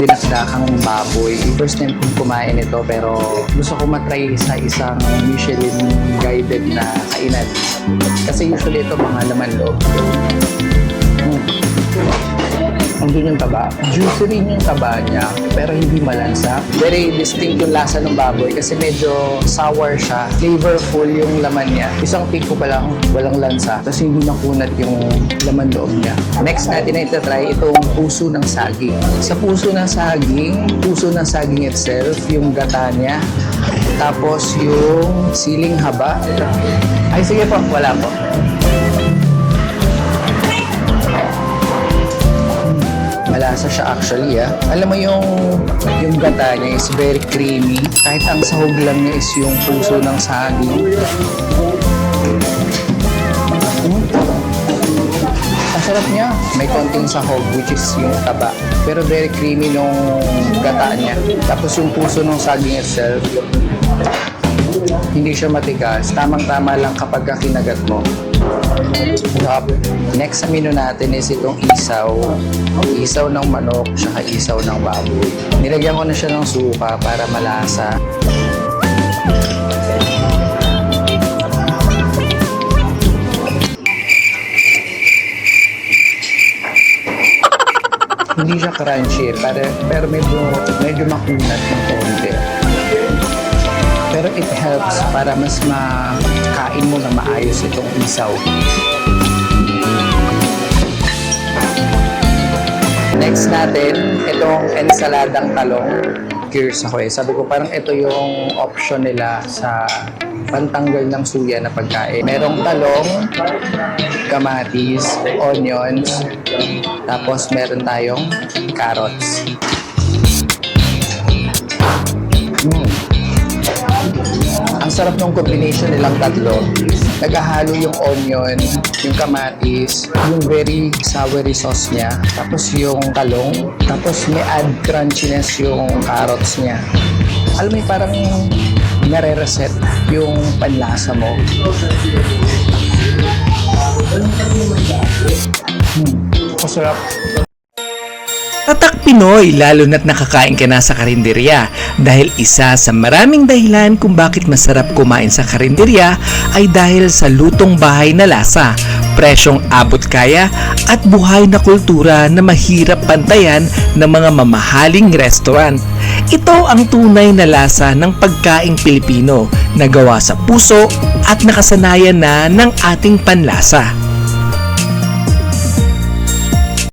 Dinakdakang baboy. First time kong kumain ito pero gusto ko matry sa isang Michelin guided na kainan. Kasi usually ito mga laman loob. Andun yung taba. Juicy rin yung taba niya, pero hindi malansa. Very distinct yung lasa ng baboy kasi medyo sour siya. Flavorful yung laman niya. Isang tiko pa lang, walang lansa. Tapos hindi nakunat yung laman loob niya. Next natin na itatry itong puso ng saging. Sa puso ng saging itself, yung gata niya. Tapos yung siling haba. Ay sige po, wala po. Malasa siya actually Alam mo yung gata niya is very creamy. Kahit ang sahog lang niya is yung puso ng saging. Ang sarap niya. May konting sahog which is yung taba. Pero very creamy nung gata niya. Tapos yung puso ng saging itself, hindi siya matigas. Tamang-tama lang kapag kinagat mo. Next sa menu natin is itong isaw. Isaw ng manok, saka isaw ng baboy. Nilagyan ko na siya ng suka para malasa. Hindi siya crunchy, pero medyo makunat ng konti. Pero it helps para mas makain mo na maayos itong isaw. Next natin, itong ensaladang talong. Curious ako Sabi ko parang ito yung option nila sa pantanggal ng suya na pagkain. Merong talong, kamatis, onions, tapos meron tayong carrots. Ang sarap ng combination nilang tatlo. Naghahalo yung onion, yung kamatis, yung very soury sauce niya, tapos yung talong, tapos may add crunchiness yung carrots niya. Alam mo yung parang nare-reset yung panlasa mo. Masarap. Tatak Pinoy, lalo na't nakakain ka na sa karinderya dahil isa sa maraming dahilan kung bakit masarap kumain sa karinderya ay dahil sa lutong bahay na lasa, presyong abot kaya at buhay na kultura na mahirap pantayan ng mga mamahaling restaurant. Ito ang tunay na lasa ng pagkaing Pilipino na gawa sa puso at nakasanayan na ng ating panlasa.